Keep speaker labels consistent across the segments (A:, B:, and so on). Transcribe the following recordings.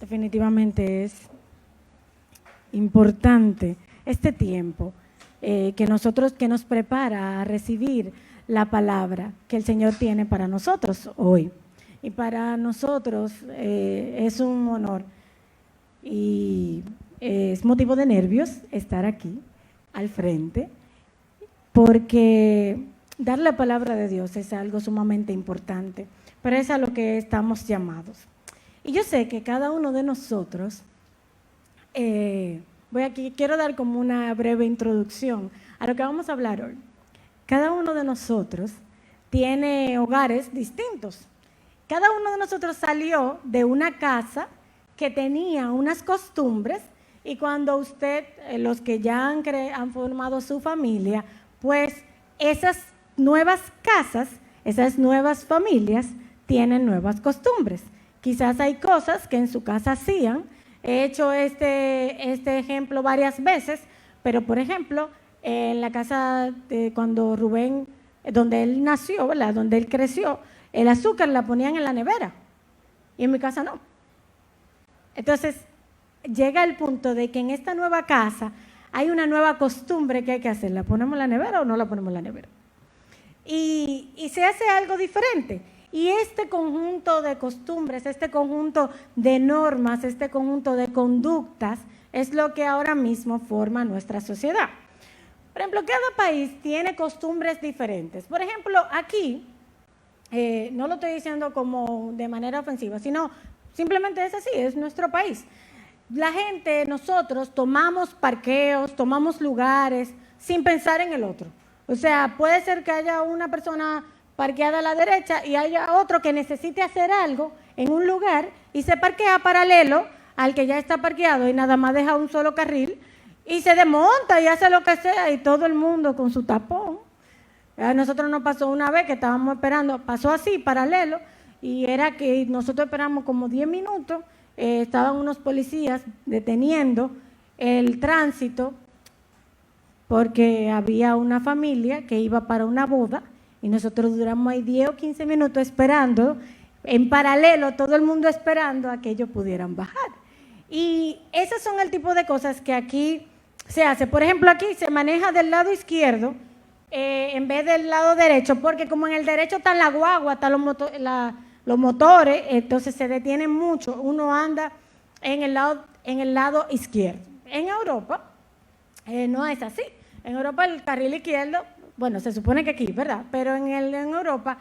A: Definitivamente es importante este tiempo que nos prepara a recibir la palabra que el Señor tiene para nosotros hoy. Y para nosotros es un honor y es motivo de nervios estar aquí al frente, porque dar la palabra de Dios es algo sumamente importante, pero es a lo que estamos llamados. Y yo sé que cada uno de nosotros, quiero dar como una breve introducción a lo que vamos a hablar hoy. Cada uno de nosotros tiene hogares distintos. Cada uno de nosotros salió de una casa que tenía unas costumbres, y cuando usted, los que ya han formado su familia, pues esas nuevas casas, esas nuevas familias tienen nuevas costumbres. Quizás hay cosas que en su casa hacían. He hecho este ejemplo varias veces, pero por ejemplo, en la casa de cuando Rubén, donde él nació, ¿verdad?, donde él creció, el azúcar la ponían en la nevera y en mi casa no. Entonces, llega el punto de que en esta nueva casa hay una nueva costumbre que hay que hacer. ¿La ponemos en la nevera o no la ponemos en la nevera? Y se hace algo diferente. Y este conjunto de costumbres, este conjunto de normas, este conjunto de conductas es lo que ahora mismo forma nuestra sociedad. Por ejemplo, cada país tiene costumbres diferentes. Por ejemplo, aquí, no lo estoy diciendo como de manera ofensiva, sino simplemente es así, es nuestro país. La gente, nosotros tomamos parqueos, tomamos lugares sin pensar en el otro. O sea, puede ser que haya una persona parqueada a la derecha y haya otro que necesite hacer algo en un lugar y se parquea paralelo al que ya está parqueado y nada más deja un solo carril y se desmonta y hace lo que sea, y todo el mundo con su tapón. A nosotros nos pasó una vez que estábamos esperando, pasó así, paralelo, y era que nosotros esperamos como 10 minutos, estaban unos policías deteniendo el tránsito porque había una familia que iba para una boda y nosotros duramos ahí 10 o 15 minutos esperando, en paralelo, todo el mundo esperando a que ellos pudieran bajar. Y esos son el tipo de cosas que aquí se hace. Por ejemplo, aquí se maneja del lado izquierdo en vez del lado derecho, porque como en el derecho están la guagua, están los motores, entonces se detienen mucho, uno anda en el lado izquierdo. En Europa no es así. En Europa el carril izquierdo, bueno, se supone que aquí, ¿verdad? Pero en Europa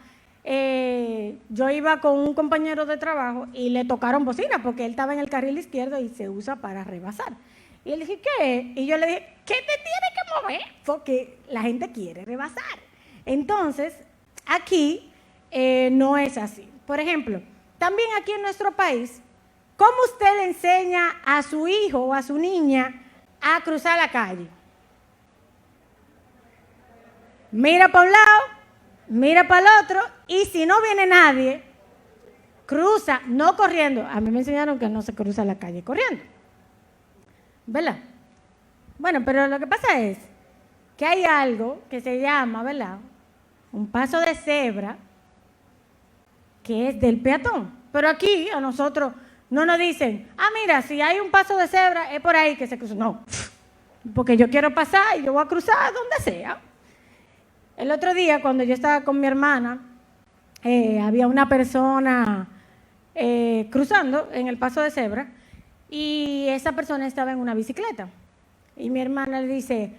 A: yo iba con un compañero de trabajo y le tocaron bocina porque él estaba en el carril izquierdo y se usa para rebasar. Y él dije, ¿qué? Y yo le dije, ¿qué te tiene que mover? Porque la gente quiere rebasar. Entonces, aquí no es así. Por ejemplo, también aquí en nuestro país, ¿cómo usted le enseña a su hijo o a su niña a cruzar la calle? Mira para un lado, mira para el otro, y si no viene nadie, cruza, no corriendo. A mí me enseñaron que no se cruza la calle corriendo, ¿verdad? Bueno, pero lo que pasa es que hay algo que se llama, ¿verdad?, un paso de cebra, que es del peatón. Pero aquí a nosotros no nos dicen, mira, si hay un paso de cebra, es por ahí que se cruza. No, porque yo quiero pasar y yo voy a cruzar donde sea. El otro día, cuando yo estaba con mi hermana, había una persona cruzando en el paso de cebra y esa persona estaba en una bicicleta. Y mi hermana le dice,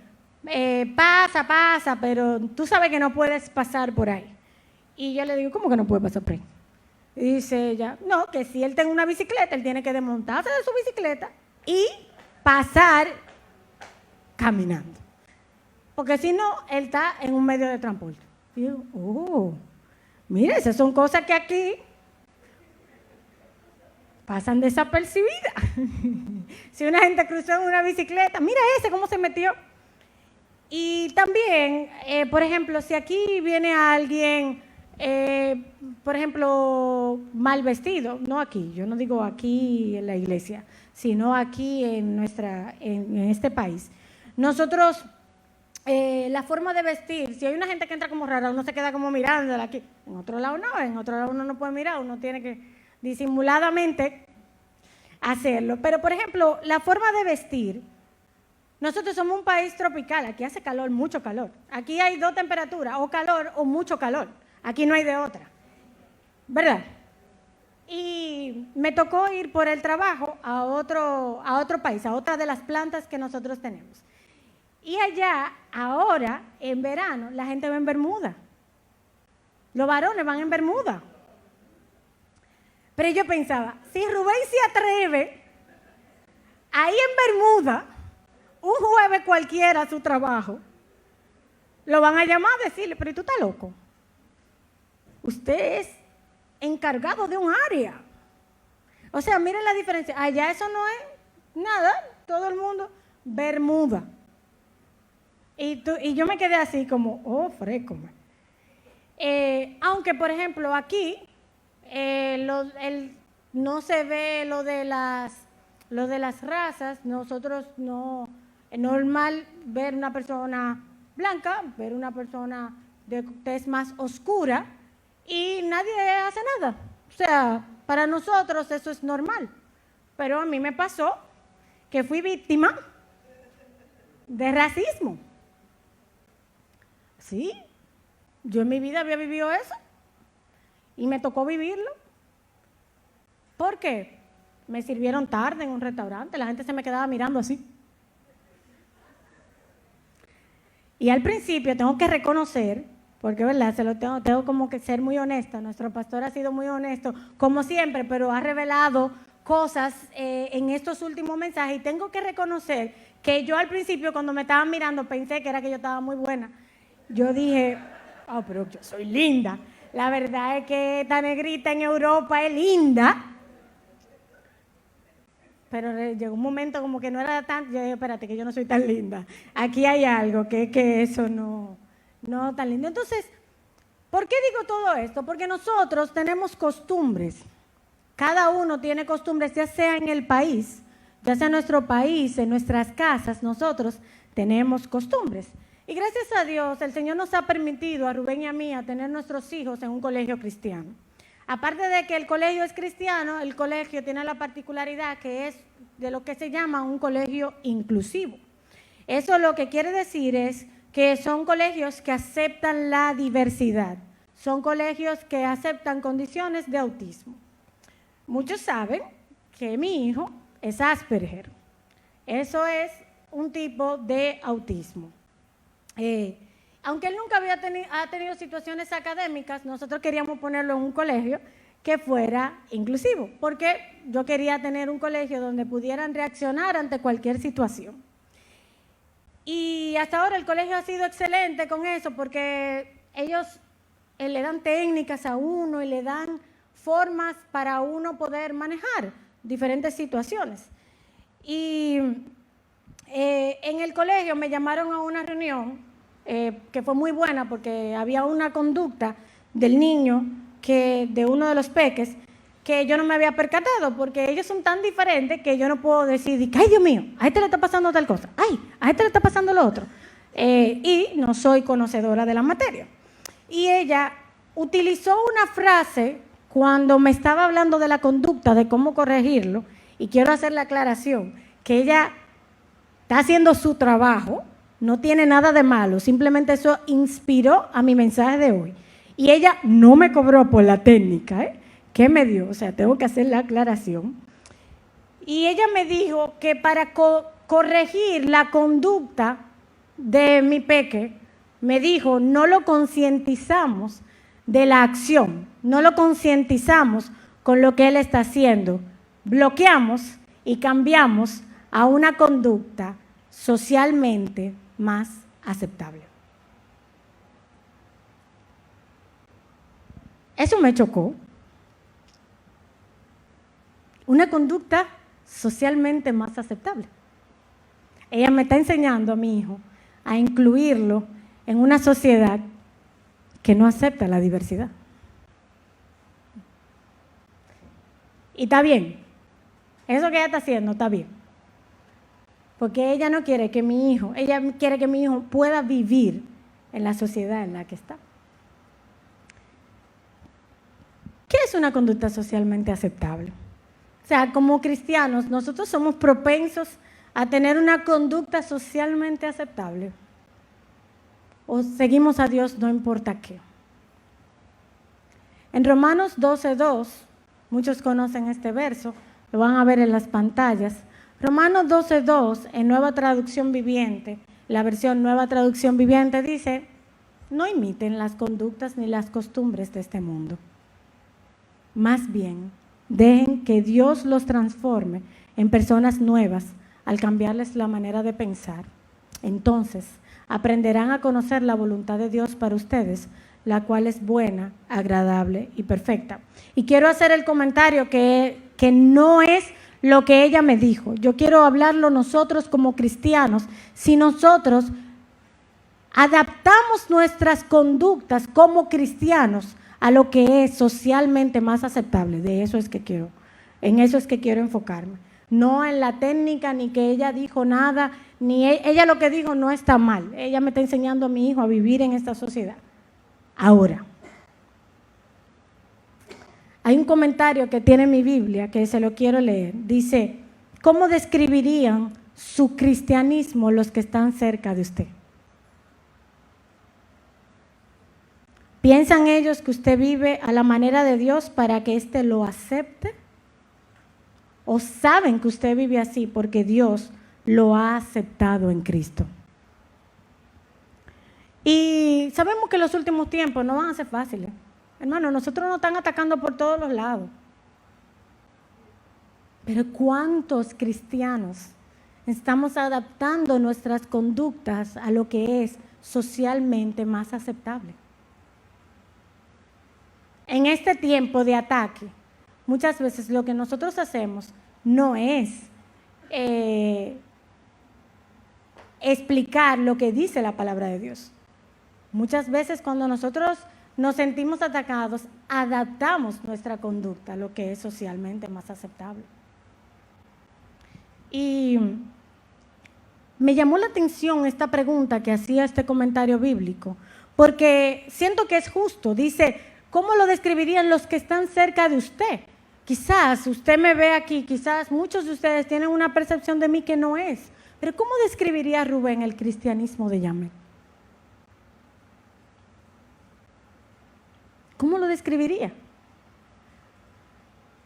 A: pasa, pero tú sabes que no puedes pasar por ahí. Y yo le digo, ¿cómo que no puede pasar por ahí? Y dice ella, no, que si él tiene una bicicleta, él tiene que desmontarse de su bicicleta y pasar caminando. Porque si no, él está en un medio de transporte. Y yo, mira, esas son cosas que aquí pasan desapercibidas. Si una gente cruzó en una bicicleta, mira ese cómo se metió. Y también, por ejemplo, si aquí viene alguien, por ejemplo, mal vestido, no aquí, yo no digo aquí en la iglesia, sino aquí en este país. Nosotros, la forma de vestir, si hay una gente que entra como rara, uno se queda como mirándola aquí. En otro lado no, en otro lado uno no puede mirar, uno tiene que disimuladamente hacerlo. Pero, por ejemplo, la forma de vestir, nosotros somos un país tropical, aquí hace calor, mucho calor. Aquí hay dos temperaturas, o calor o mucho calor. Aquí no hay de otra, ¿verdad? Y me tocó ir por el trabajo a otro país, a otra de las plantas que nosotros tenemos. Y allá, ahora, en verano, la gente va en bermuda. Los varones van en bermuda. Pero yo pensaba, si Rubén se atreve ahí en bermuda, un jueves cualquiera a su trabajo, lo van a llamar a decirle, pero tú estás loco. Usted es encargado de un área. O sea, miren la diferencia. Allá eso no es nada, todo el mundo, bermuda. Y yo me quedé así como, oh, fresco. Aunque, por ejemplo, aquí no se ve lo de las razas. Nosotros no, es normal ver una persona blanca, ver una persona de tez más oscura y nadie hace nada. O sea, para nosotros eso es normal. Pero a mí me pasó que fui víctima de racismo. Sí, yo en mi vida había vivido eso y me tocó vivirlo. ¿Por qué? Me sirvieron tarde en un restaurante, la gente se me quedaba mirando así. Y al principio tengo que reconocer, porque verdad, tengo como que ser muy honesta, nuestro pastor ha sido muy honesto, como siempre, pero ha revelado cosas en estos últimos mensajes y tengo que reconocer que yo al principio cuando me estaban mirando pensé que era que yo estaba muy buena. Yo dije, oh, pero yo soy linda. La verdad es que esta negrita en Europa es linda. Pero llegó un momento como que no era tan, yo dije, espérate, que yo no soy tan linda. Aquí hay algo que eso no tan lindo. Entonces, ¿por qué digo todo esto? Porque nosotros tenemos costumbres. Cada uno tiene costumbres, ya sea en el país, ya sea en nuestro país, en nuestras casas, nosotros tenemos costumbres. Y gracias a Dios, el Señor nos ha permitido a Rubén y a mí a tener nuestros hijos en un colegio cristiano. Aparte de que el colegio es cristiano, el colegio tiene la particularidad que es de lo que se llama un colegio inclusivo. Eso lo que quiere decir es que son colegios que aceptan la diversidad, son colegios que aceptan condiciones de autismo. Muchos saben que mi hijo es Asperger. Eso es un tipo de autismo. Aunque él nunca ha tenido situaciones académicas, nosotros queríamos ponerlo en un colegio que fuera inclusivo, porque yo quería tener un colegio donde pudieran reaccionar ante cualquier situación. Y hasta ahora el colegio ha sido excelente con eso, porque ellos le dan técnicas a uno y le dan formas para uno poder manejar diferentes situaciones. Y en el colegio me llamaron a una reunión que fue muy buena porque había una conducta del niño, de uno de los peques, que yo no me había percatado porque ellos son tan diferentes que yo no puedo decir, ay Dios mío, a este le está pasando tal cosa, ay, a este le está pasando lo otro. Y no soy conocedora de la materia. Y ella utilizó una frase cuando me estaba hablando de la conducta, de cómo corregirlo, y quiero hacer la aclaración, que ella está haciendo su trabajo, no tiene nada de malo, simplemente eso inspiró a mi mensaje de hoy. Y ella no me cobró por la técnica, que me dio, o sea, tengo que hacer la aclaración. Y ella me dijo que para corregir la conducta de mi peque, me dijo, no lo concientizamos de la acción, no lo concientizamos con lo que él está haciendo, bloqueamos y cambiamos a una conducta socialmente más aceptable. Eso me chocó. Una conducta socialmente más aceptable. Ella me está enseñando a mi hijo a incluirlo en una sociedad que no acepta la diversidad. Y está bien. Eso que ella está haciendo está bien. Porque ella no quiere que ella quiere que mi hijo pueda vivir en la sociedad en la que está. ¿Qué es una conducta socialmente aceptable? O sea, como cristianos, nosotros somos propensos a tener una conducta socialmente aceptable. O seguimos a Dios no importa qué. En Romanos 12:2, muchos conocen este verso, lo van a ver en las pantallas. Romanos 12:2, en Nueva Traducción Viviente, la versión Nueva Traducción Viviente dice: no imiten las conductas ni las costumbres de este mundo. Más bien, dejen que Dios los transforme en personas nuevas al cambiarles la manera de pensar. Entonces, aprenderán a conocer la voluntad de Dios para ustedes, la cual es buena, agradable y perfecta. Y quiero hacer el comentario que no es lo que ella me dijo. Yo quiero hablarlo nosotros como cristianos. Si nosotros adaptamos nuestras conductas como cristianos a lo que es socialmente más aceptable, en eso es que quiero enfocarme. No en la técnica, ni que ella dijo nada, ni ella lo que dijo no está mal. Ella me está enseñando a mi hijo a vivir en esta sociedad. Ahora, hay un comentario que tiene mi Biblia que se lo quiero leer. Dice: ¿cómo describirían su cristianismo los que están cerca de usted? ¿Piensan ellos que usted vive a la manera de Dios para que éste lo acepte? ¿O saben que usted vive así porque Dios lo ha aceptado en Cristo? Y sabemos que los últimos tiempos no van a ser fáciles. Hermano, nosotros nos están atacando por todos los lados. Pero ¿cuántos cristianos estamos adaptando nuestras conductas a lo que es socialmente más aceptable? En este tiempo de ataque, muchas veces lo que nosotros hacemos no es explicar lo que dice la palabra de Dios. Muchas veces cuando nosotros nos sentimos atacados, adaptamos nuestra conducta a lo que es socialmente más aceptable. Y me llamó la atención esta pregunta que hacía este comentario bíblico, porque siento que es justo. Dice: ¿cómo lo describirían los que están cerca de usted? Quizás usted me ve aquí, quizás muchos de ustedes tienen una percepción de mí que no es. Pero ¿cómo describiría Rubén el cristianismo de Yamel? ¿Cómo lo describiría?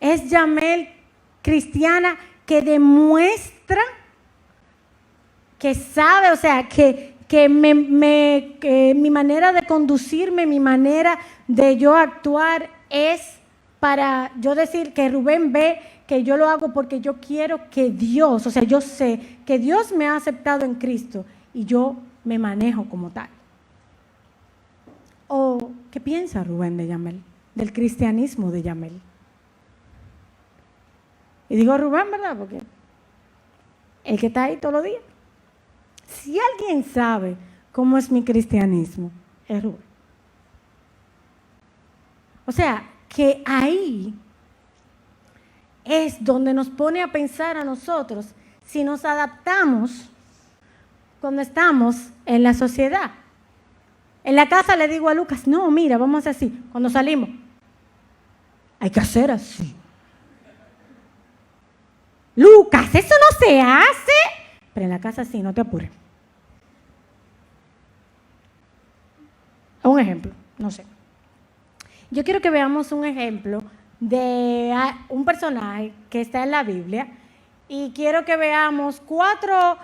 A: ¿Es Yamel cristiana que demuestra, que sabe, o sea, que mi manera de conducirme, mi manera de yo actuar es para yo decir que Rubén ve que yo lo hago porque yo quiero que Dios, o sea, yo sé que Dios me ha aceptado en Cristo y yo me manejo como tal? ¿O qué piensa Rubén de Yamel, del cristianismo de Yamel? Y digo Rubén, ¿verdad? Porque el que está ahí todos los días. Si alguien sabe cómo es mi cristianismo, es Rubén. O sea, que ahí es donde nos pone a pensar a nosotros si nos adaptamos cuando estamos en la sociedad. En la casa le digo a Lucas: no, mira, vamos a hacer así. Cuando salimos, hay que hacer así. Lucas, eso no se hace. Pero en la casa sí, no te apures. Un ejemplo, no sé. Yo quiero que veamos un ejemplo de un personaje que está en la Biblia y quiero que veamos 4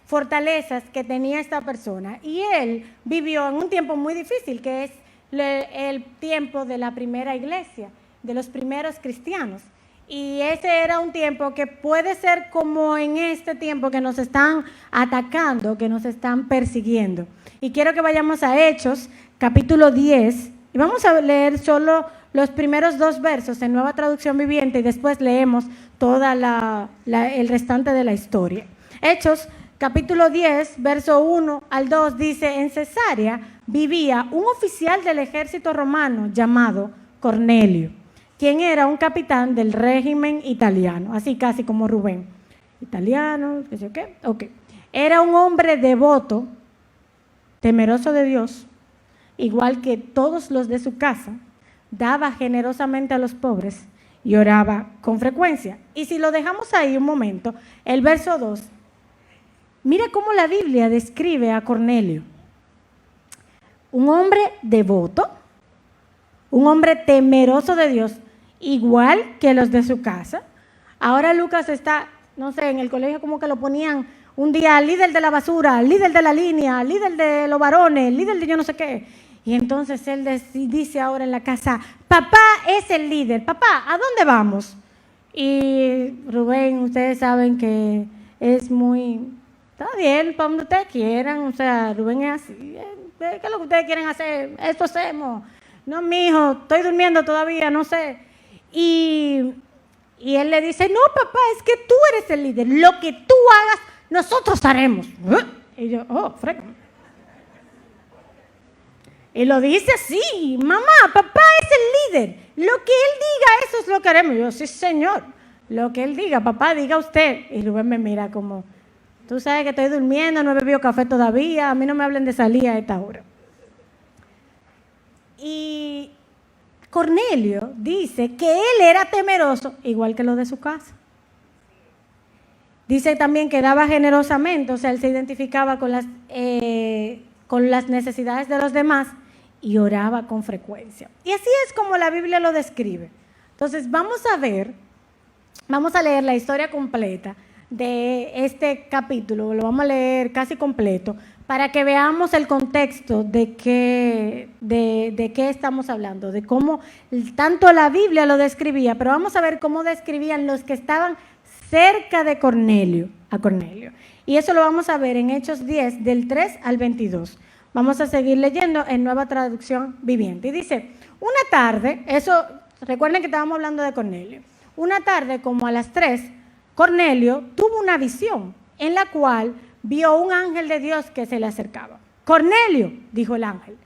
A: fortalezas que tenía esta persona. Y él vivió en un tiempo muy difícil, que es el tiempo de la primera iglesia, de los primeros cristianos. Y ese era un tiempo que puede ser como en este tiempo que nos están atacando, que nos están persiguiendo. Y quiero que vayamos a Hechos, capítulo 10, y vamos a leer solo los primeros 2 versos en Nueva Traducción Viviente y después leemos toda el restante de la historia. Hechos, capítulo 10, verso 1 al 2 dice: en Cesarea vivía un oficial del ejército romano llamado Cornelio, quien era un capitán del régimen italiano, así casi como Rubén. Italiano, qué sé qué. Ok. Era un hombre devoto, temeroso de Dios, igual que todos los de su casa, daba generosamente a los pobres y oraba con frecuencia. Y si lo dejamos ahí un momento, el verso 2, mira cómo la Biblia describe a Cornelio. Un hombre devoto, un hombre temeroso de Dios, igual que los de su casa. Ahora Lucas está, no sé, en el colegio como que lo ponían un día líder de la basura, líder de la línea, líder de los varones, líder de yo no sé qué. Y entonces él dice ahora en la casa, papá es el líder, papá, ¿a dónde vamos? Y Rubén, ustedes saben que es muy, está bien, para donde ustedes quieran, o sea, Rubén es así, ¿qué es lo que ustedes quieren hacer? Esto hacemos. No, mijo, estoy durmiendo todavía, no sé. Y él le dice, no, papá, es que tú eres el líder, lo que tú hagas, nosotros haremos. Y yo, oh, freco. Y lo dice así, mamá, papá es el líder, lo que él diga, eso es lo que haremos. Y yo, sí, señor, lo que él diga, papá, diga usted. Y Rubén me mira como, tú sabes que estoy durmiendo, no he bebido café todavía, a mí no me hablen de salir a esta hora. Y Cornelio dice que él era temeroso, igual que los de su casa. Dice también que daba generosamente, o sea, él se identificaba con las necesidades de los demás y oraba con frecuencia. Y así es como la Biblia lo describe. Entonces vamos a leer la historia completa de este capítulo, lo vamos a leer casi completo, para que veamos el contexto de qué estamos hablando, de cómo tanto la Biblia lo describía, pero vamos a ver cómo describían los que estaban cerca de Cornelio, a Cornelio. Y eso lo vamos a ver en Hechos 10, del 3 al 22. Vamos a seguir leyendo en Nueva Traducción Viviente. Y dice, una tarde, recuerden que estábamos hablando de Cornelio, una tarde como a las 3, Cornelio tuvo una visión en la cual vio un ángel de Dios que se le acercaba. Cornelio, dijo el ángel.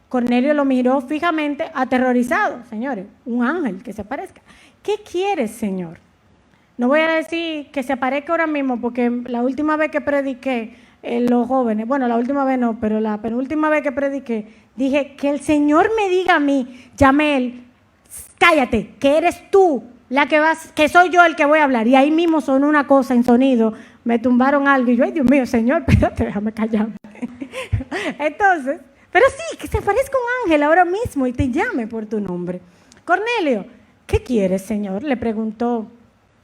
A: Cornelio lo miró fijamente, aterrorizado. Señores, un ángel que se aparezca. ¿Qué quieres, Señor? No voy a decir que se aparezca ahora mismo, porque la última vez que prediqué, los jóvenes, bueno, la última vez no, pero la penúltima vez que prediqué, dije que el Señor me diga a mí, Yamel, cállate, que eres tú la que soy yo el que voy a hablar. Y ahí mismo sonó una cosa en sonido, me tumbaron algo y yo, ay Dios mío, Señor, espérate, déjame callarme. Entonces, pero sí, que se aparezca un ángel ahora mismo y te llame por tu nombre. Cornelio, ¿qué quieres, Señor?, le preguntó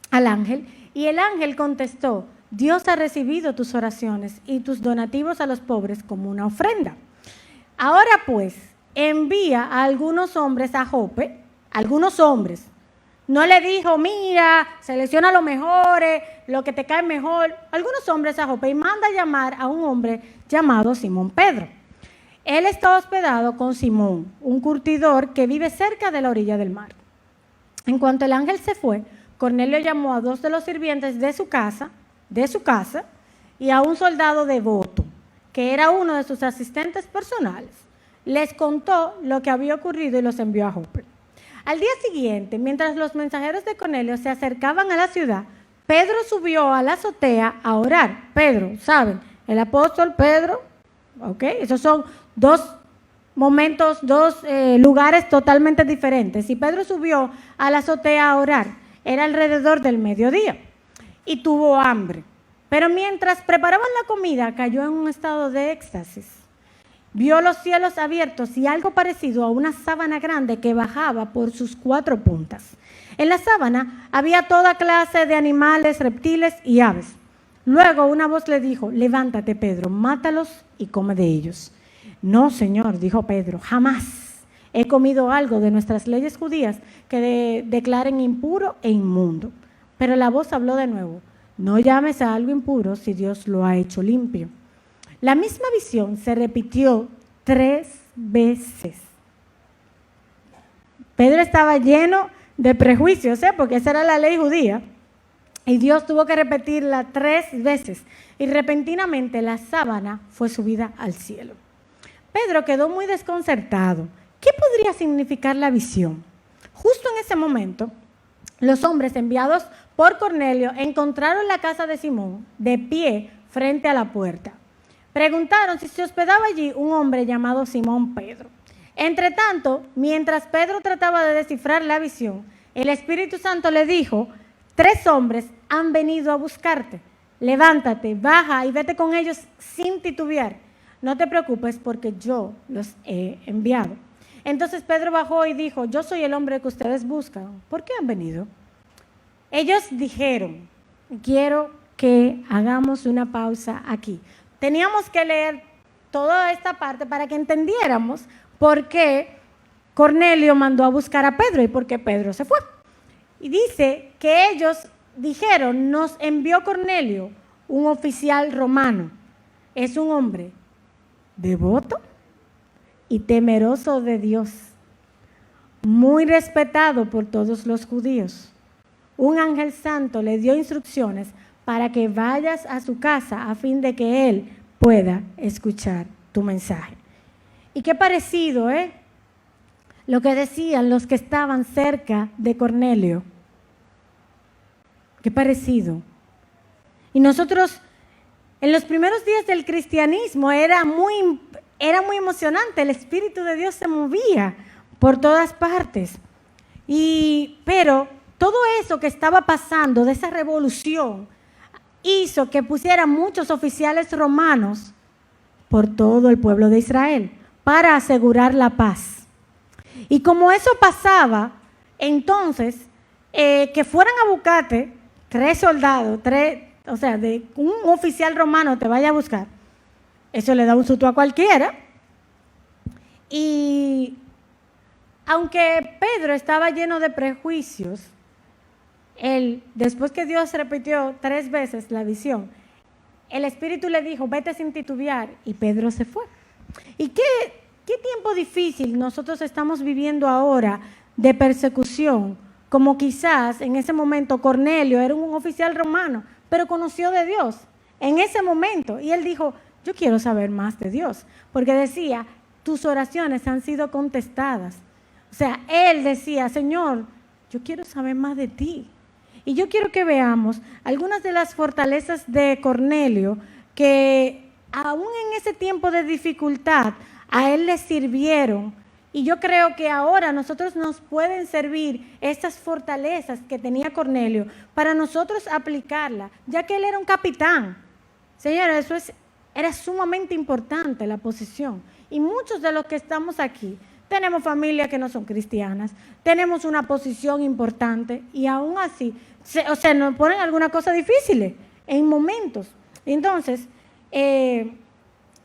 A: al ángel, y el ángel contestó, Dios ha recibido tus oraciones y tus donativos a los pobres como una ofrenda. Ahora pues, envía a algunos hombres a Jope, algunos hombres. No le dijo, mira, selecciona los mejores, lo que te cae mejor. Algunos hombres a Jope y manda a llamar a un hombre llamado Simón Pedro. Él está hospedado con Simón, un curtidor que vive cerca de la orilla del mar. En cuanto el ángel se fue, Cornelio llamó a 2 de los sirvientes de su casa, y a un soldado devoto, que era uno de sus asistentes personales. Les contó lo que había ocurrido y los envió a Jope. Al día siguiente, mientras los mensajeros de Cornelio se acercaban a la ciudad, Pedro subió a la azotea a orar. Pedro, ¿saben? El apóstol Pedro, ¿ok? Esos son dos momentos, dos lugares totalmente diferentes. Y Pedro subió a la azotea a orar. Era alrededor del mediodía y tuvo hambre. Pero mientras preparaban la comida, cayó en un estado de éxtasis. Vio los cielos abiertos y algo parecido a una sábana grande que bajaba por sus 4 puntas. En la sábana había toda clase de animales, reptiles y aves. Luego una voz le dijo, levántate, Pedro, mátalos y come de ellos. No, Señor, dijo Pedro, jamás. He comido algo de nuestras leyes judías que declaren impuro e inmundo. Pero la voz habló de nuevo. No llames a algo impuro si Dios lo ha hecho limpio. La misma visión se repitió 3 veces. Pedro estaba lleno de prejuicios, porque esa era la ley judía. Y Dios tuvo que repetirla 3 veces. Y repentinamente la sábana fue subida al cielo. Pedro quedó muy desconcertado. ¿Qué podría significar la visión? Justo en ese momento, los hombres enviados por Cornelio encontraron la casa de Simón de pie frente a la puerta. Preguntaron si se hospedaba allí un hombre llamado Simón Pedro. Entre tanto, mientras Pedro trataba de descifrar la visión, el Espíritu Santo le dijo, 3 hombres han venido a buscarte. Levántate, baja y vete con ellos sin titubear. No te preocupes porque yo los he enviado. Entonces Pedro bajó y dijo, yo soy el hombre que ustedes buscan. ¿Por qué han venido? Ellos dijeron, quiero que hagamos una pausa aquí. Teníamos que leer toda esta parte para que entendiéramos por qué Cornelio mandó a buscar a Pedro y por qué Pedro se fue. Y dice que ellos dijeron, nos envió Cornelio, un oficial romano. Es un hombre devoto y temeroso de Dios, muy respetado por todos los judíos. Un ángel santo le dio instrucciones para que vayas a su casa a fin de que él pueda escuchar tu mensaje. Y qué parecido, lo que decían los que estaban cerca de Cornelio. Qué parecido. Y nosotros, en los primeros días del cristianismo, era muy emocionante. El Espíritu de Dios se movía por todas partes. Pero todo eso que estaba pasando, de esa revolución, hizo que pusieran muchos oficiales romanos por todo el pueblo de Israel para asegurar la paz. Y como eso pasaba, entonces, que fueran a buscarte 3 soldados, de un oficial romano te vaya a buscar, eso le da un susto a cualquiera. Y aunque Pedro estaba lleno de prejuicios, él, después que Dios repitió 3 veces la visión, el Espíritu le dijo, vete sin titubear, y Pedro se fue. ¿Y qué tiempo difícil nosotros estamos viviendo ahora de persecución? Como quizás en ese momento Cornelio era un oficial romano, pero conoció de Dios en ese momento. Y él dijo, yo quiero saber más de Dios, porque decía, tus oraciones han sido contestadas. O sea, él decía, Señor, yo quiero saber más de ti. Y yo quiero que veamos algunas de las fortalezas de Cornelio que aún en ese tiempo de dificultad a él le sirvieron. Y yo creo que ahora a nosotros nos pueden servir estas fortalezas que tenía Cornelio para nosotros aplicarla, ya que él era un capitán. Señora, era sumamente importante la posición. Y muchos de los que estamos aquí tenemos familias que no son cristianas, tenemos una posición importante y aún así, nos ponen alguna cosa difícil en momentos. Entonces,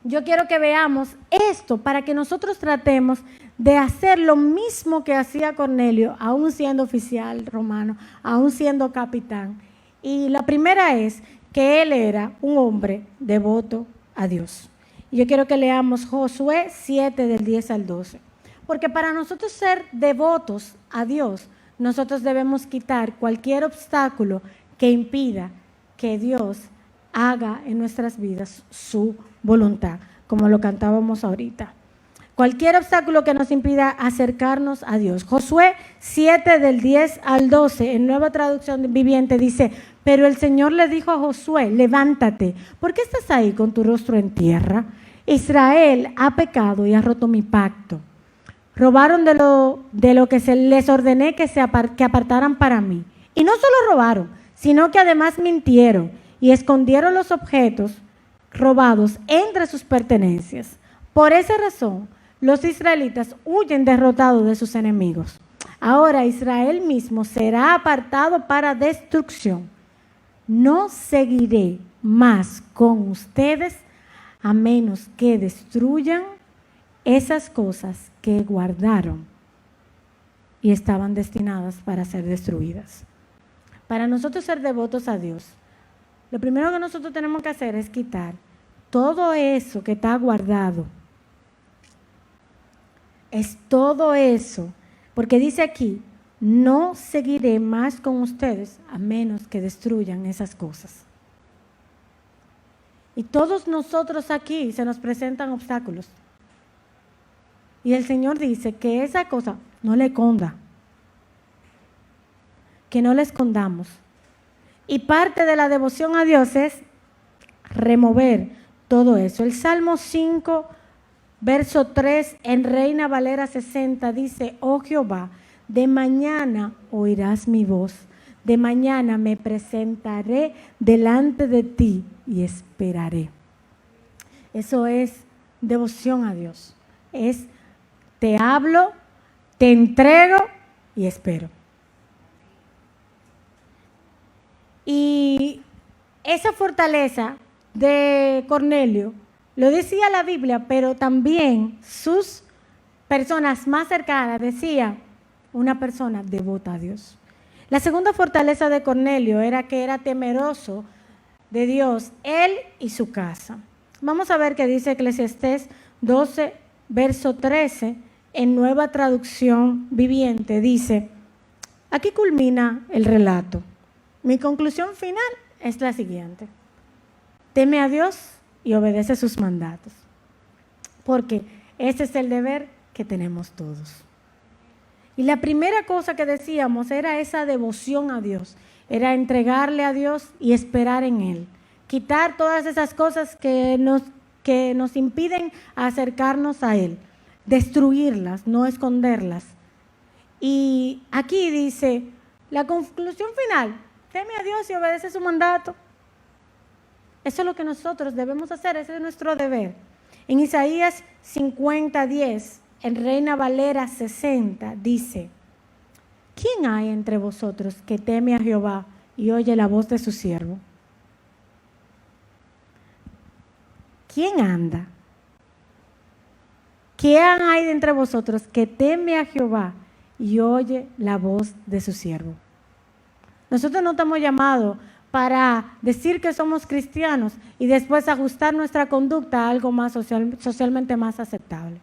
A: yo quiero que veamos esto para que nosotros tratemos de hacer lo mismo que hacía Cornelio, aún siendo oficial romano, aún siendo capitán. Y la primera es que él era un hombre devoto a Dios. Y yo quiero que leamos Josué 7 del 10 al 12. Porque para nosotros ser devotos a Dios, nosotros debemos quitar cualquier obstáculo que impida que Dios haga en nuestras vidas su voluntad, como lo cantábamos ahorita. Cualquier obstáculo que nos impida acercarnos a Dios. Josué 7 del 10 al 12, en Nueva Traducción Viviente, dice, pero el Señor le dijo a Josué, levántate, ¿por qué estás ahí con tu rostro en tierra? Israel ha pecado y ha roto mi pacto. Robaron de lo que les ordené que apartaran para mí. Y no solo robaron, sino que además mintieron y escondieron los objetos robados entre sus pertenencias. Por esa razón, los israelitas huyen derrotados de sus enemigos. Ahora Israel mismo será apartado para destrucción. No seguiré más con ustedes a menos que destruyan esas cosas que guardaron y estaban destinadas para ser destruidas. Para nosotros ser devotos a Dios, lo primero que nosotros tenemos que hacer es quitar todo eso que está guardado. Es todo eso, porque dice aquí, no seguiré más con ustedes a menos que destruyan esas cosas. Y todos nosotros aquí se nos presentan obstáculos. Y el Señor dice que esa cosa no le esconda, que no le escondamos. Y parte de la devoción a Dios es remover todo eso. El Salmo 5, verso 3, en Reina Valera 60, dice, oh Jehová, De mañana oirás mi voz. De mañana me presentaré delante de ti y esperaré. Eso es devoción a Dios. Es te hablo, te entrego y espero. Y esa fortaleza de Cornelio lo decía la Biblia, pero también sus personas más cercanas decían una persona devota a Dios. La segunda fortaleza de Cornelio era que era temeroso de Dios, él y su casa. Vamos a ver qué dice Eclesiastés 12, verso 13, en Nueva Traducción Viviente. Dice, aquí culmina el relato. Mi conclusión final es la siguiente. Teme a Dios y obedece sus mandatos. Porque ese es el deber que tenemos todos. Y la primera cosa que decíamos era esa devoción a Dios. Era entregarle a Dios y esperar en Él. Quitar todas esas cosas que nos impiden acercarnos a Él. Destruirlas, no esconderlas. Y aquí dice, la conclusión final, teme a Dios y obedece su mandato. Eso es lo que nosotros debemos hacer, ese es nuestro deber. En Isaías 50:10, en Reina Valera 60, dice, ¿quién hay entre vosotros que teme a Jehová y oye la voz de su siervo? ¿Quién anda? ¿Quién hay entre vosotros que teme a Jehová y oye la voz de su siervo? Nosotros no estamos llamados para decir que somos cristianos y después ajustar nuestra conducta a algo más socialmente más aceptable.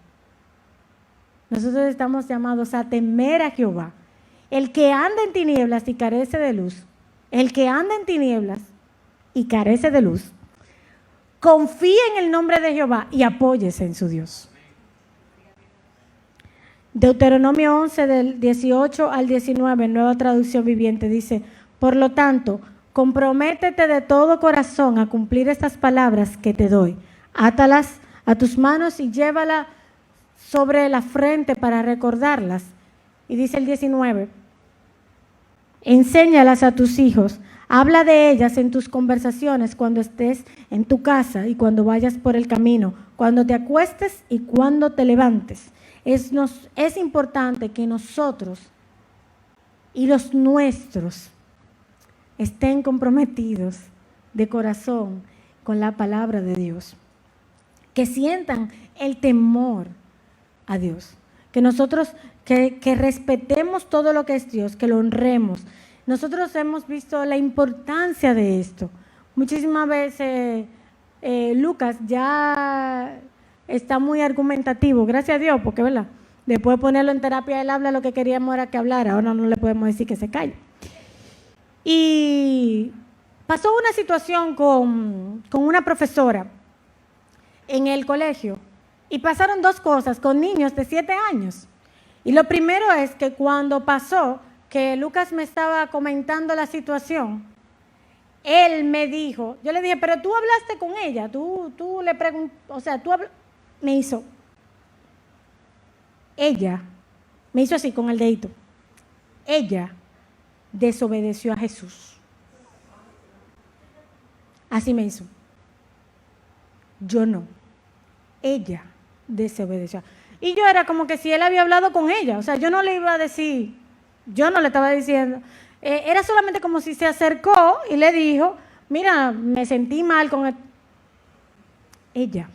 A: Nosotros estamos llamados a temer a Jehová. El que anda en tinieblas y carece de luz, el que anda en tinieblas y carece de luz, confíe en el nombre de Jehová y apóyese en su Dios. Deuteronomio 11, del 18 al 19, Nueva Traducción Viviente, dice, por lo tanto, comprométete de todo corazón a cumplir estas palabras que te doy. Átalas a tus manos y llévalas sobre la frente para recordarlas. Y dice el 19, enséñalas a tus hijos, habla de ellas en tus conversaciones cuando estés en tu casa y cuando vayas por el camino, cuando te acuestes y cuando te levantes. Es importante que nosotros y los nuestros estén comprometidos de corazón con la palabra de Dios, que sientan el temor a Dios, que nosotros que respetemos todo lo que es Dios, que lo honremos. Nosotros hemos visto la importancia de esto. Muchísimas veces Lucas ya está muy argumentativo, gracias a Dios, porque ¿verdad? Después de ponerlo en terapia, él habla lo que queríamos era que hablara, ahora no le podemos decir que se calle. Y pasó una situación con una profesora en el colegio y pasaron dos cosas con niños de 7 años. Y lo primero es que cuando pasó, que Lucas me estaba comentando la situación, él me dijo, yo le dije, pero tú hablaste con ella, tú le preguntaste, o sea, me hizo, ella, me hizo así con el dedito, ella desobedeció a Jesús. Así me hizo. Yo no. Ella desobedeció. Y yo era como que si él había hablado con ella. O sea, yo no le iba a decir, yo no le estaba diciendo. Era solamente como si se acercó y le dijo, mira, me sentí mal con él. Ella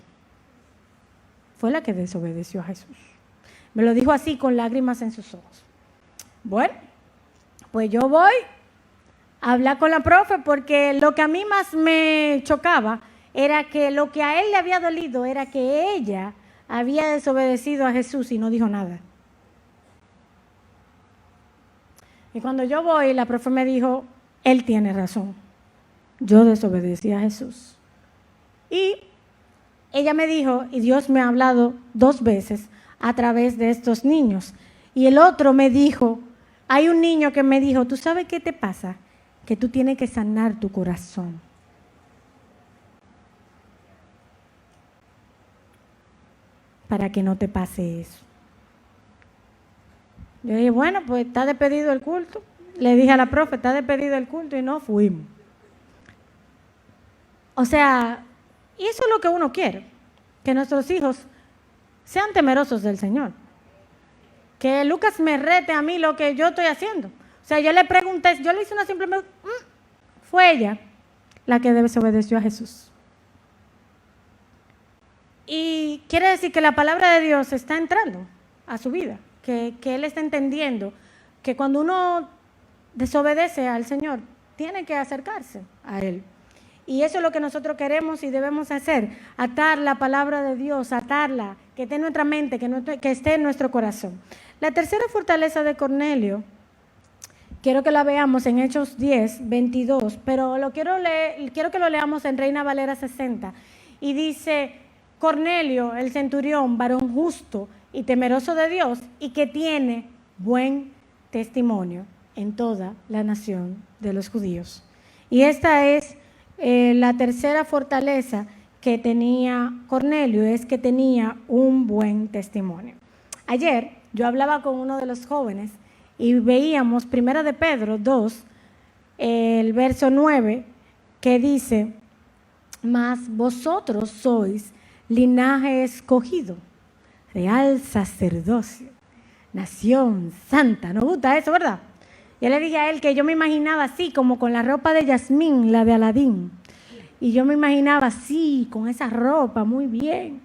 A: fue la que desobedeció a Jesús. Me lo dijo así con lágrimas en sus ojos. Bueno, pues yo voy a hablar con la profe porque lo que a mí más me chocaba era que lo que a él le había dolido era que ella había desobedecido a Jesús y no dijo nada. Y cuando yo voy, la profe me dijo, él tiene razón, yo desobedecí a Jesús. Y ella me dijo, y Dios me ha hablado 2 veces a través de estos niños. Y el otro me dijo, hay un niño que me dijo, ¿tú sabes qué te pasa? Que tú tienes que sanar tu corazón. Para que no te pase eso. Yo dije, bueno, pues está despedido el culto. Le dije a la profe, está despedido el culto y no fuimos. O sea, y eso es lo que uno quiere, que nuestros hijos sean temerosos del Señor. Que Lucas me rete a mí lo que yo estoy haciendo. O sea, yo le pregunté, yo le hice una simple pregunta, fue ella la que desobedeció a Jesús. Y quiere decir que la palabra de Dios está entrando a su vida, que Él está entendiendo que cuando uno desobedece al Señor, tiene que acercarse a Él. Y eso es lo que nosotros queremos y debemos hacer, atar la palabra de Dios, atarla, que esté en nuestra mente, que esté en nuestro corazón. La tercera fortaleza de Cornelio, quiero que la veamos en Hechos 10, 22, pero quiero que lo leamos en Reina Valera 60. Y dice, Cornelio, el centurión, varón justo y temeroso de Dios, y que tiene buen testimonio en toda la nación de los judíos. Y esta es la tercera fortaleza que tenía Cornelio, es que tenía un buen testimonio. Ayer yo hablaba con uno de los jóvenes y veíamos 1 de Pedro 2, el verso 9, que dice, mas vosotros sois linaje escogido, real sacerdocio, nación santa. ¿Nos gusta eso, verdad? Yo le dije a él que yo me imaginaba así, como con la ropa de Yasmín, la de Aladín. Y yo me imaginaba así, con esa ropa, muy bien.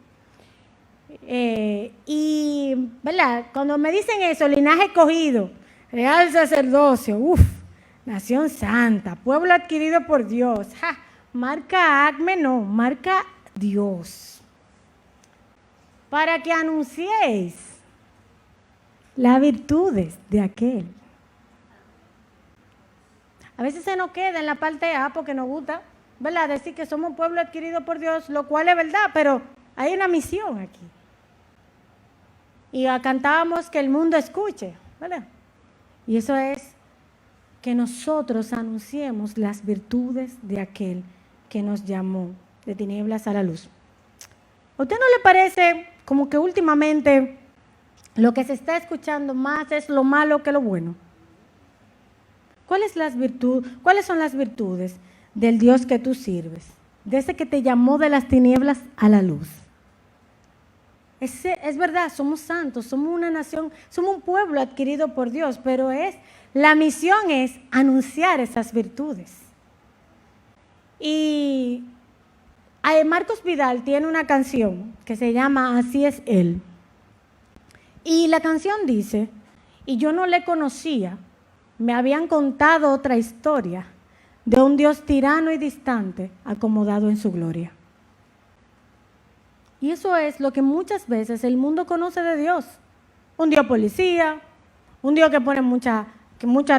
A: Y, ¿verdad? Cuando me dicen eso, linaje escogido, real sacerdocio, nación santa, pueblo adquirido por Dios. Marca Acme, no, marca Dios. Para que anunciéis las virtudes de aquel. A veces se nos queda en la parte A porque nos gusta, ¿verdad? Decir que somos pueblo adquirido por Dios, lo cual es verdad, pero hay una misión aquí. Y cantábamos que el mundo escuche, ¿verdad? Y eso es que nosotros anunciemos las virtudes de aquel que nos llamó de tinieblas a la luz. ¿A usted no le parece como que últimamente lo que se está escuchando más es lo malo que lo bueno? ¿Cuáles son las virtudes del Dios que tú sirves? De ese que te llamó de las tinieblas a la luz. Es verdad, somos santos, somos una nación, somos un pueblo adquirido por Dios, pero la misión es anunciar esas virtudes. Y Marcos Vidal tiene una canción que se llama Así es Él. Y la canción dice, y yo no le conocía, me habían contado otra historia de un Dios tirano y distante, acomodado en su gloria. Y eso es lo que muchas veces el mundo conoce de Dios. Un Dios policía, un Dios que pone muchas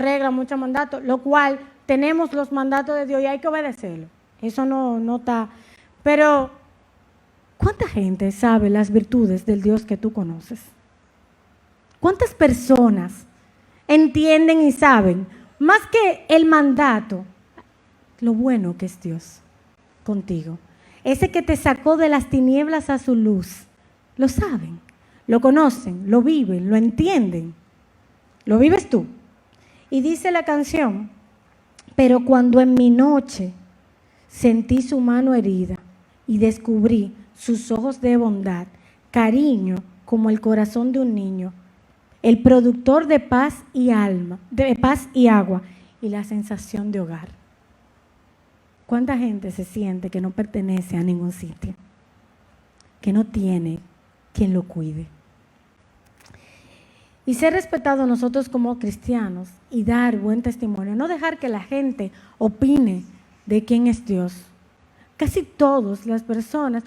A: reglas, muchos mandatos, lo cual tenemos los mandatos de Dios y hay que obedecerlo. Eso no está. Pero, ¿cuánta gente sabe las virtudes del Dios que tú conoces? ¿Cuántas personas entienden y saben, más que el mandato, lo bueno que es Dios contigo? Ese que te sacó de las tinieblas a su luz, lo saben, lo conocen, lo viven, lo entienden. ¿Lo vives tú? Y dice la canción, pero cuando en mi noche sentí su mano herida y descubrí sus ojos de bondad, cariño como el corazón de un niño, el productor de paz y alma, de paz y agua y la sensación de hogar. ¿Cuánta gente se siente que no pertenece a ningún sitio? Que no tiene quien lo cuide. Y ser respetados nosotros como cristianos y dar buen testimonio, no dejar que la gente opine de quién es Dios. Casi todas las personas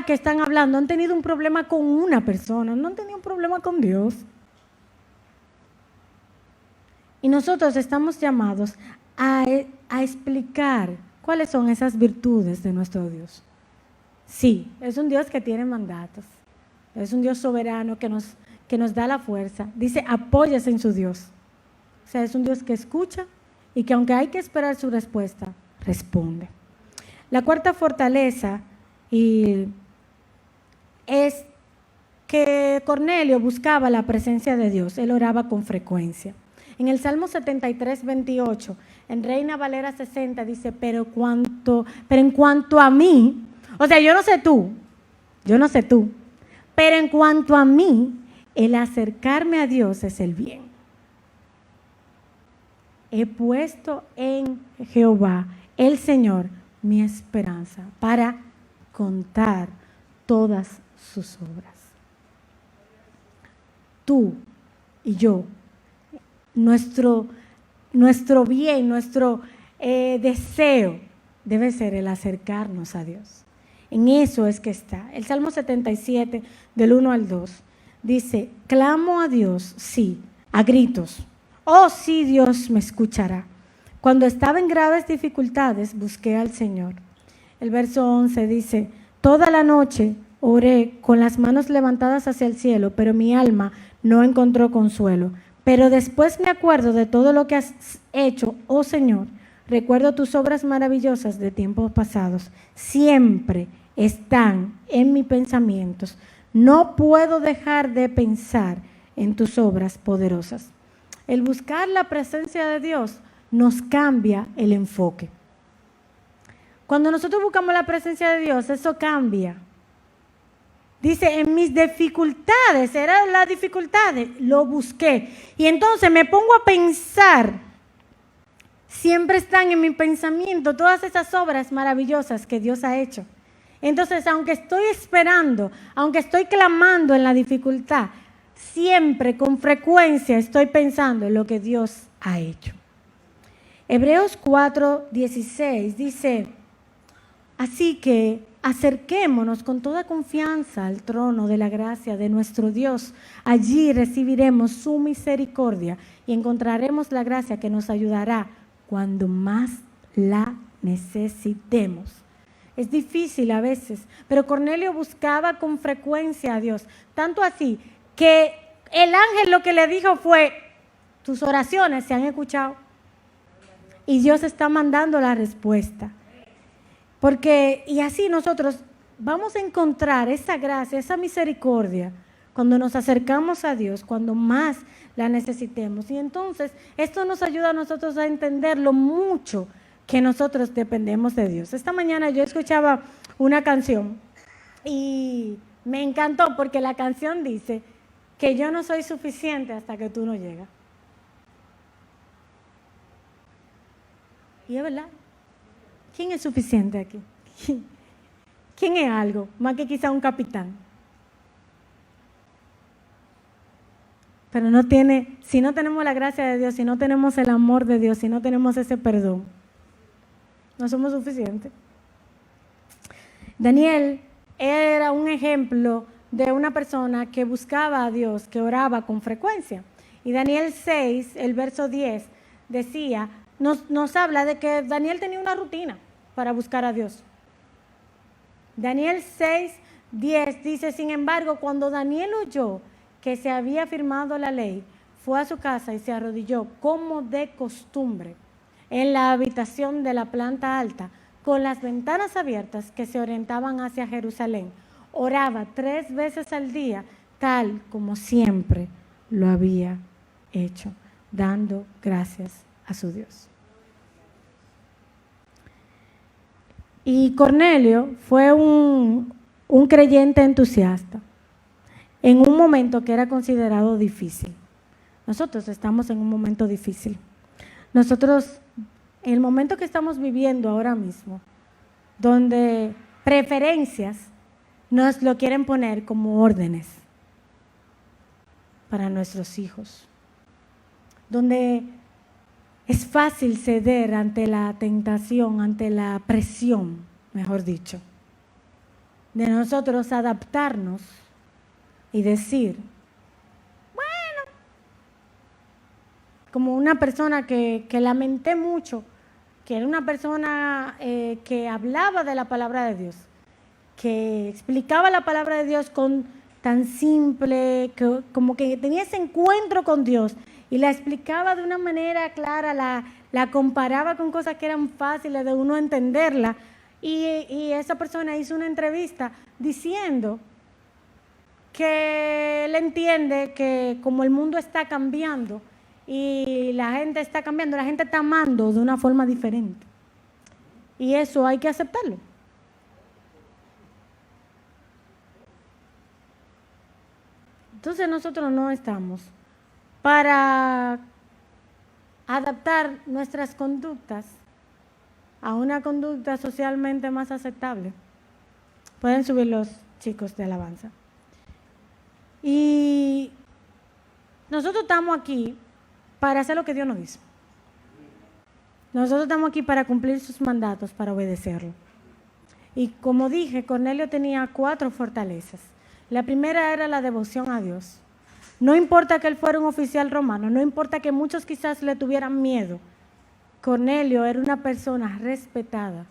A: que están hablando han tenido un problema con una persona, no han tenido un problema con Dios. Y nosotros estamos llamados a explicar cuáles son esas virtudes de nuestro Dios. Sí, es un Dios que tiene mandatos, es un Dios soberano que nos da la fuerza. Dice, apóyese en su Dios. O sea, es un Dios que escucha y que aunque hay que esperar su respuesta, responde. La cuarta fortaleza es que Cornelio buscaba la presencia de Dios, él oraba con frecuencia. En el Salmo 73, 28, en Reina Valera 60 dice, pero en cuanto a mí, o sea, yo no sé tú, pero en cuanto a mí, el acercarme a Dios es el bien. He puesto en Jehová, el Señor, mi esperanza para contar todas sus obras. Tú y yo, nuestro bien, nuestro deseo debe ser el acercarnos a Dios. En eso es que está. El Salmo 77, del 1 al 2, dice, clamo a Dios, sí, a gritos. Oh, sí, Dios me escuchará. Cuando estaba en graves dificultades, busqué al Señor. El verso 11 dice, toda la noche oré con las manos levantadas hacia el cielo, pero mi alma no encontró consuelo. Pero después me acuerdo de todo lo que has hecho, oh Señor. Recuerdo tus obras maravillosas de tiempos pasados. Siempre están en mis pensamientos. No puedo dejar de pensar en tus obras poderosas. El buscar la presencia de Dios nos cambia el enfoque. Cuando nosotros buscamos la presencia de Dios, eso cambia. Dice, en mis dificultades, eran las dificultades, lo busqué. Y entonces me pongo a pensar, siempre están en mi pensamiento todas esas obras maravillosas que Dios ha hecho. Entonces, aunque estoy esperando, aunque estoy clamando en la dificultad, siempre, con frecuencia, estoy pensando en lo que Dios ha hecho. Hebreos 4:16 dice, así que acerquémonos con toda confianza al trono de la gracia de nuestro Dios. Allí recibiremos su misericordia y encontraremos la gracia que nos ayudará cuando más la necesitemos. Es difícil a veces, pero Cornelio buscaba con frecuencia a Dios, tanto así que el ángel lo que le dijo fue, tus oraciones se han escuchado y Dios está mandando la respuesta. Y así nosotros vamos a encontrar esa gracia, esa misericordia, cuando nos acercamos a Dios, cuando más la necesitemos. Y entonces esto nos ayuda a nosotros a entender lo mucho que nosotros dependemos de Dios. Esta mañana yo escuchaba una canción y me encantó porque la canción dice que yo no soy suficiente hasta que tú no llegas. Y es verdad. ¿Quién es suficiente aquí? ¿Quién es algo? Más que quizá un capitán. Pero si no tenemos la gracia de Dios, si no tenemos el amor de Dios, si no tenemos ese perdón, no somos suficientes. Daniel era un ejemplo de una persona que buscaba a Dios, que oraba con frecuencia. Y Daniel 6, el verso 10, decía, nos habla de que Daniel tenía una rutina para buscar a Dios. Daniel 6, 10 dice, sin embargo, cuando Daniel oyó que se había firmado la ley, fue a su casa y se arrodilló como de costumbre en la habitación de la planta alta, con las ventanas abiertas que se orientaban hacia Jerusalén. Oraba 3 veces al día, tal como siempre lo había hecho, dando gracias a su Dios. Y Cornelio fue un creyente entusiasta en un momento que era considerado difícil. Nosotros estamos en un momento difícil. Nosotros, en el momento que estamos viviendo ahora mismo, donde preferencias nos lo quieren poner como órdenes para nuestros hijos, donde es fácil ceder ante la tentación, ante la presión, mejor dicho, de nosotros adaptarnos y decir, bueno, como una persona que lamenté mucho, que era una persona que hablaba de la palabra de Dios, que explicaba la palabra de Dios con tan simple, como que tenía ese encuentro con Dios y la explicaba de una manera clara, la comparaba con cosas que eran fáciles de uno entenderla, y esa persona hizo una entrevista diciendo que él entiende que como el mundo está cambiando y la gente está cambiando, la gente está amando de una forma diferente. Y eso hay que aceptarlo. Entonces nosotros no estamos para adaptar nuestras conductas a una conducta socialmente más aceptable. Pueden subir los chicos de alabanza. Y nosotros estamos aquí para hacer lo que Dios nos dice. Nosotros estamos aquí para cumplir sus mandatos, para obedecerlo. Y como dije, Cornelio tenía 4 fortalezas. La primera era la devoción a Dios. No importa que él fuera un oficial romano, no importa que muchos quizás le tuvieran miedo. Cornelio era una persona respetada.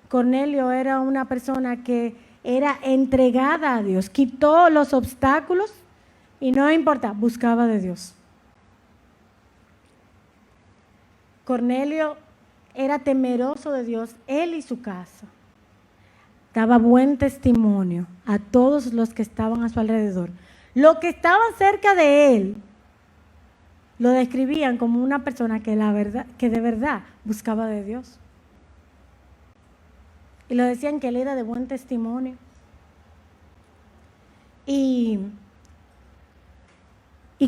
A: Cornelio era una persona que era entregada a Dios, quitó los obstáculos y no importa, buscaba de Dios. Cornelio era temeroso de Dios, él y su casa. Daba buen testimonio a todos los que estaban a su alrededor. Los que estaban cerca de él lo describían como una persona que de verdad buscaba de Dios. Y lo decían que él era de buen testimonio. Y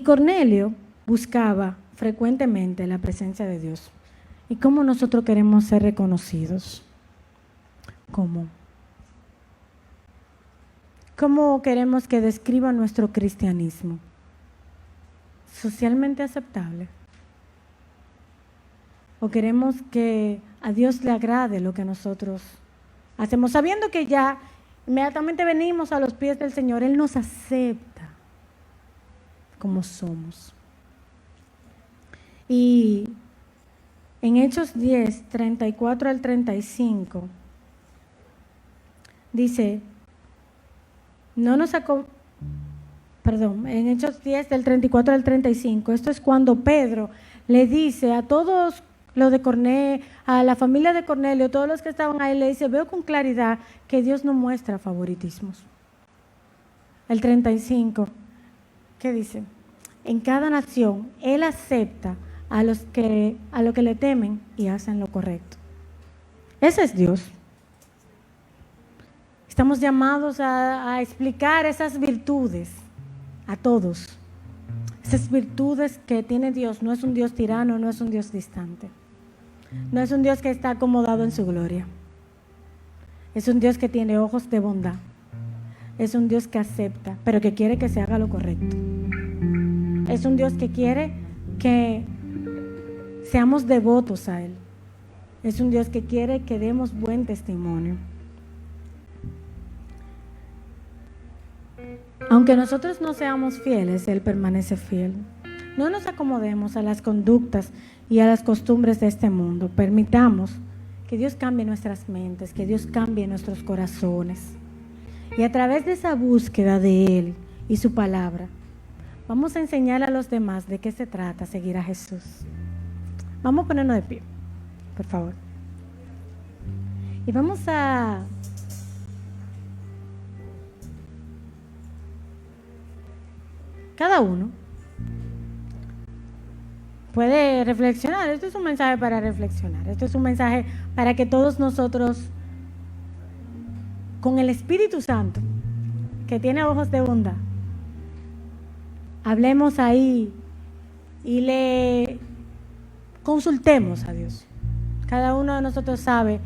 A: Cornelio buscaba frecuentemente la presencia de Dios. ¿Y cómo nosotros queremos ser reconocidos? ¿Cómo? ¿Cómo queremos que describan nuestro cristianismo? ¿Socialmente aceptable? ¿O queremos que a Dios le agrade lo que nosotros hacemos? Sabiendo que ya inmediatamente venimos a los pies del Señor, Él nos acepta como somos. Y en Hechos 10, 34 al 35, dice, en Hechos 10, del 34 al 35, esto es cuando Pedro le dice a todos los de Cornelio, a la familia de Cornelio, todos los que estaban ahí, le dice, veo con claridad que Dios no muestra favoritismos. El 35, ¿qué dice? En cada nación, Él acepta a los que le temen y hacen lo correcto. Ese es Dios. Estamos llamados a explicar esas virtudes a todos. Esas virtudes que tiene Dios. No es un Dios tirano, no es un Dios distante. No es un Dios que está acomodado en su gloria. Es un Dios que tiene ojos de bondad. Es un Dios que acepta, pero que quiere que se haga lo correcto. Es un Dios que quiere que seamos devotos a Él. Es un Dios que quiere que demos buen testimonio. Aunque nosotros no seamos fieles, Él permanece fiel. No nos acomodemos a las conductas y a las costumbres de este mundo. Permitamos que Dios cambie nuestras mentes, que Dios cambie nuestros corazones. Y a través de esa búsqueda de Él y su palabra, vamos a enseñar a los demás de qué se trata seguir a Jesús. Vamos a ponernos de pie, por favor. Y vamos a cada uno puede reflexionar. Esto es un mensaje para reflexionar. Esto es un mensaje para que todos nosotros, con el Espíritu Santo, que tiene ojos de bondad, hablemos ahí y le consultemos a Dios. Cada uno de nosotros sabe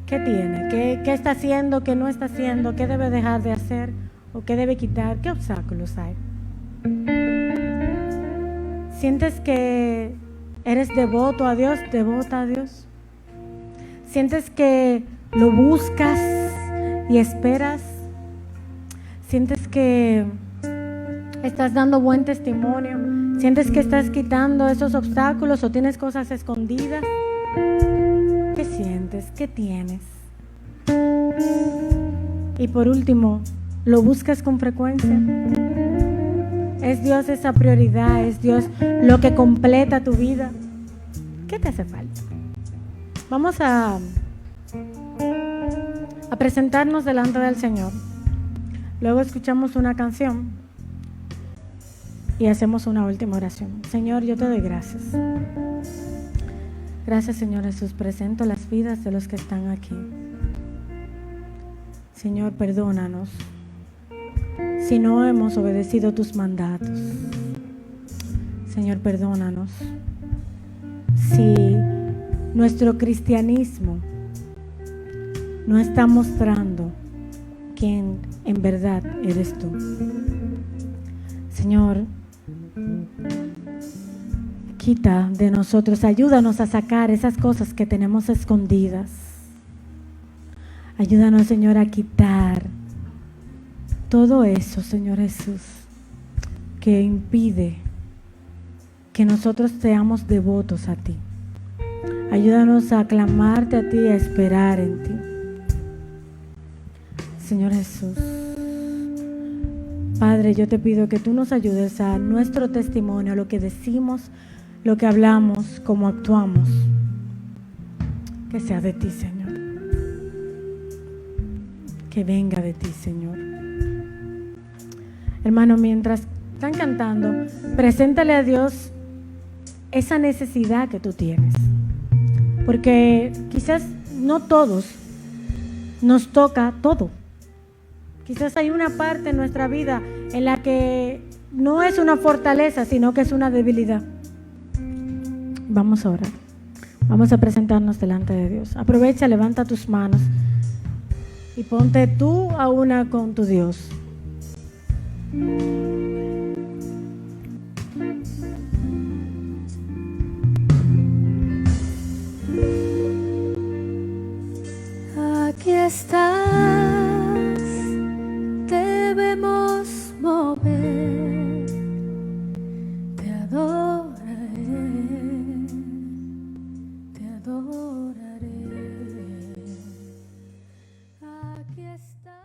A: qué tiene, qué está haciendo, qué no está haciendo, qué debe dejar de hacer o qué debe quitar, qué obstáculos hay. ¿Sientes que eres devoto a Dios, devota a Dios? ¿Sientes que lo buscas y esperas? ¿Sientes que estás dando buen testimonio? ¿Sientes que estás quitando esos obstáculos o tienes cosas escondidas? ¿Qué sientes? ¿Qué tienes? Y por último, ¿lo buscas con frecuencia? ¿Es Dios esa prioridad? ¿Es Dios lo que completa tu vida? ¿Qué te hace falta? Vamos a presentarnos delante del Señor. Luego escuchamos una canción y hacemos una última oración. Señor, yo te doy gracias. Gracias, Señor Jesús. Presento las vidas de los que están aquí. Señor, perdónanos si no hemos obedecido tus mandatos. Señor, perdónanos si nuestro cristianismo no está mostrando quién en verdad eres tú. Señor, quita de nosotros, ayúdanos a sacar esas cosas que tenemos escondidas. Ayúdanos, Señor, a quitar todo eso, Señor Jesús, que impide que nosotros seamos devotos a ti. Ayúdanos a clamarte a ti y a esperar en ti. Señor Jesús, Padre, yo te pido que tú nos ayudes a nuestro testimonio, lo que decimos, lo que hablamos, cómo actuamos, que sea de ti, Señor. Que venga de ti, Señor. Hermano, mientras están cantando, preséntale a Dios esa necesidad que tú tienes. Porque quizás no todos nos toca todo. Quizás hay una parte en nuestra vida en la que no es una fortaleza, sino que es una debilidad. Vamos a orar. Vamos a presentarnos delante de Dios. Aprovecha, levanta tus manos y ponte tú a una con tu Dios.
B: Aquí estás, debemos mover, te adoraré, te adoraré. Aquí estás.